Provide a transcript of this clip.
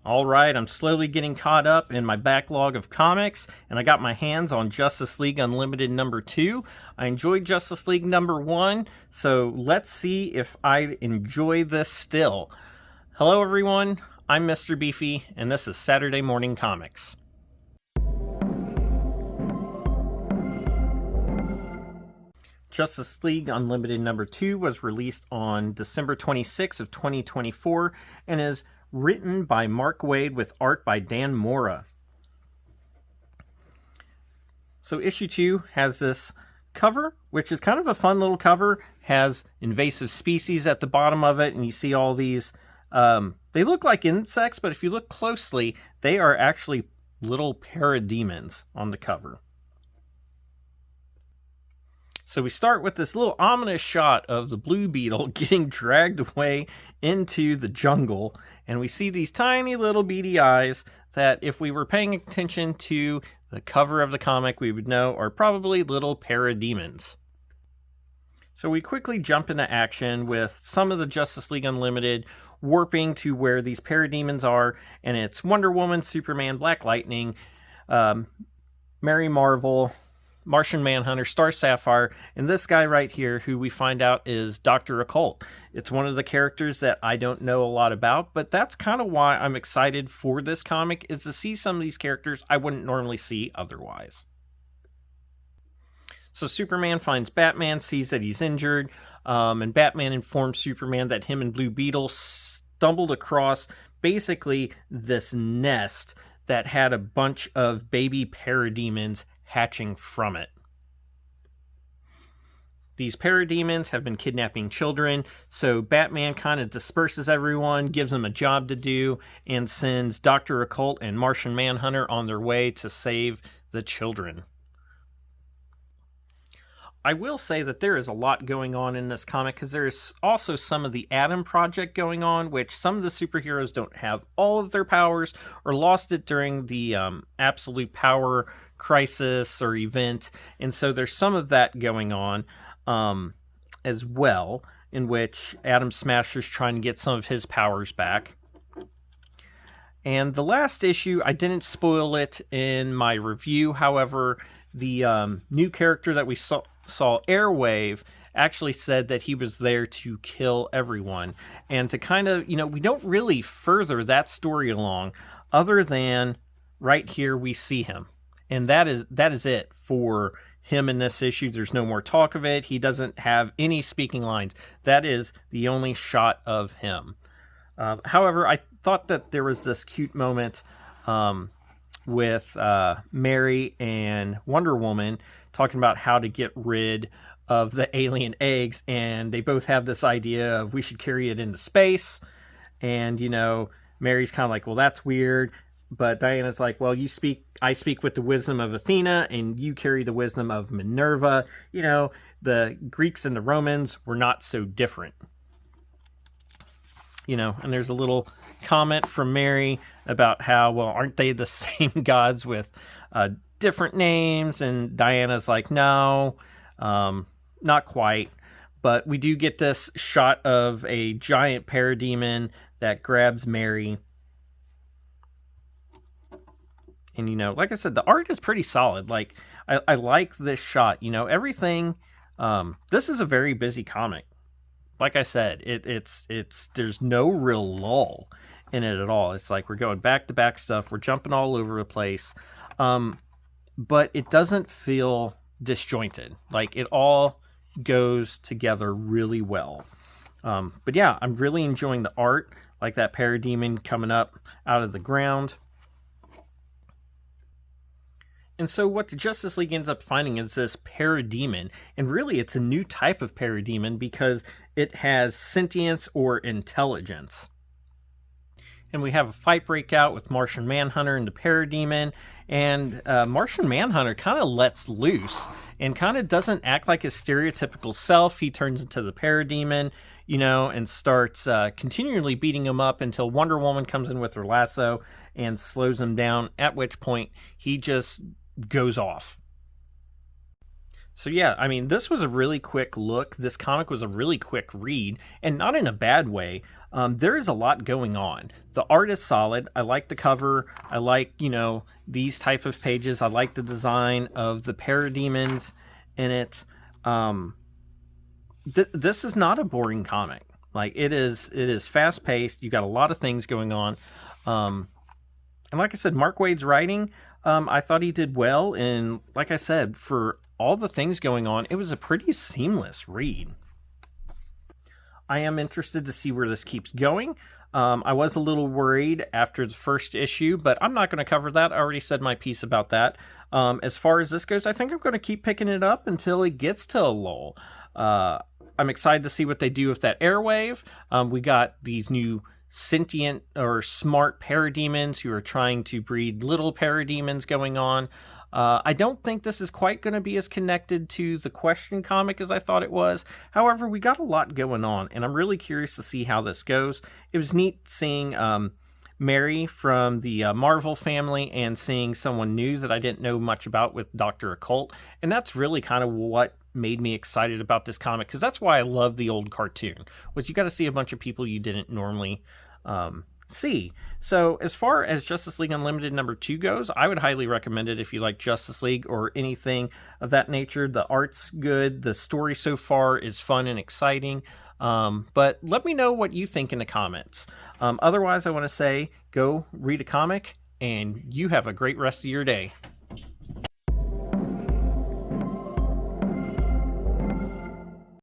Alright, I'm slowly getting caught up in my backlog of comics, and I got my hands on Justice League Unlimited number 2. I enjoyed Justice League number 1, so let's see if I enjoy this still. Hello everyone, I'm Mr. Beefy, and this is Saturday Morning Comics. Justice League Unlimited number 2 was released on December 26 of 2024 and is written by Mark Waid with art by Dan Mora. So issue 2 has this cover, which is kind of a fun little cover. Has invasive species at the bottom of it, and you see all these, they look like insects, but if you look closely, they are actually little parademons on the cover. So we start with this little ominous shot of the Blue Beetle getting dragged away into the jungle. And we see these tiny little beady eyes that, if we were paying attention to the cover of the comic, we would know are probably little parademons. So we quickly jump into action with some of the Justice League Unlimited warping to where these parademons are. And it's Wonder Woman, Superman, Black Lightning, Mary Marvel, Martian Manhunter, Star Sapphire, and this guy right here, who we find out is Dr. Occult. It's one of the characters that I don't know a lot about, but that's kind of why I'm excited for this comic, is to see some of these characters I wouldn't normally see otherwise. So Superman finds Batman, sees that he's injured, and Batman informs Superman that him and Blue Beetle stumbled across basically this nest that had a bunch of baby parademons hatching from it. These parademons have been kidnapping children, so Batman kind of disperses everyone, gives them a job to do, and sends Dr. Occult and Martian Manhunter on their way to save the children. I will say that there is a lot going on in this comic, because there is also some of the Atom Project going on, which some of the superheroes don't have all of their powers, or lost it during the Absolute Power crisis or event, and so there's some of that going on as well, in which Atom Smasher's trying to get some of his powers back. And the last issue, I didn't spoil it in my review, however, the new character that we saw, Airwave, actually said that he was there to kill everyone, and to kind of, we don't really further that story along, other than right here we see him. And that is it for him in this issue. There's no more talk of it. He doesn't have any speaking lines. That is the only shot of him. However, I thought that there was this cute moment with Mary and Wonder Woman talking about how to get rid of the alien eggs. And they both have this idea of we should carry it into space. And, Mary's kind of like, well, that's weird. But Diana's like, well, I speak with the wisdom of Athena, and you carry the wisdom of Minerva. The Greeks and the Romans were not so different. And there's a little comment from Mary about how, well, aren't they the same gods with different names? And Diana's like, no, not quite. But we do get this shot of a giant parademon that grabs Mary. And, like I said, the art is pretty solid. Like, I like this shot. Everything. This is a very busy comic. Like I said, it's there's no real lull in it at all. It's like we're going back to back stuff. We're jumping all over the place. But it doesn't feel disjointed. Like, it all goes together really well. But yeah, I'm really enjoying the art. Like that parademon coming up out of the ground. And so what the Justice League ends up finding is this parademon. And really, it's a new type of parademon because it has sentience or intelligence. And we have a fight break out with Martian Manhunter and the parademon. And Martian Manhunter kind of lets loose and kind of doesn't act like his stereotypical self. He turns into the parademon, and starts continually beating him up until Wonder Woman comes in with her lasso and slows him down, at which point he just goes off. So yeah, I mean, this was a really quick look. This comic was a really quick read, and not in a bad way. There is a lot going on. The art is solid. I like the cover. I like, these type of pages. I like the design of the parademons in it. This is not a boring comic. Like, it is fast paced. You got a lot of things going on. And like I said, Mark Waid's writing, I thought he did well. And like I said, for all the things going on, it was a pretty seamless read. I am interested to see where this keeps going. I was a little worried after the first issue, but I'm not going to cover that. I already said my piece about that. As far as this goes, I think I'm going to keep picking it up until it gets to a lull. I'm excited to see what they do with that airwave. We got these new sentient or smart parademons who are trying to breed little parademons going on. I don't think this is quite going to be as connected to the Question comic as I thought it was. However, we got a lot going on, and I'm really curious to see how this goes. It was neat seeing Mary from the Marvel family and seeing someone new that I didn't know much about with Dr. Occult, and that's really kind of what made me excited about this comic, because that's why I love the old cartoon, was you got to see a bunch of people you didn't normally see. So as far as Justice League Unlimited #2 goes, I would highly recommend it if you like Justice League or anything of that nature. The art's good. The story so far is fun and exciting. But let me know what you think in the comments. Otherwise, I want to say go read a comic, and you have a great rest of your day.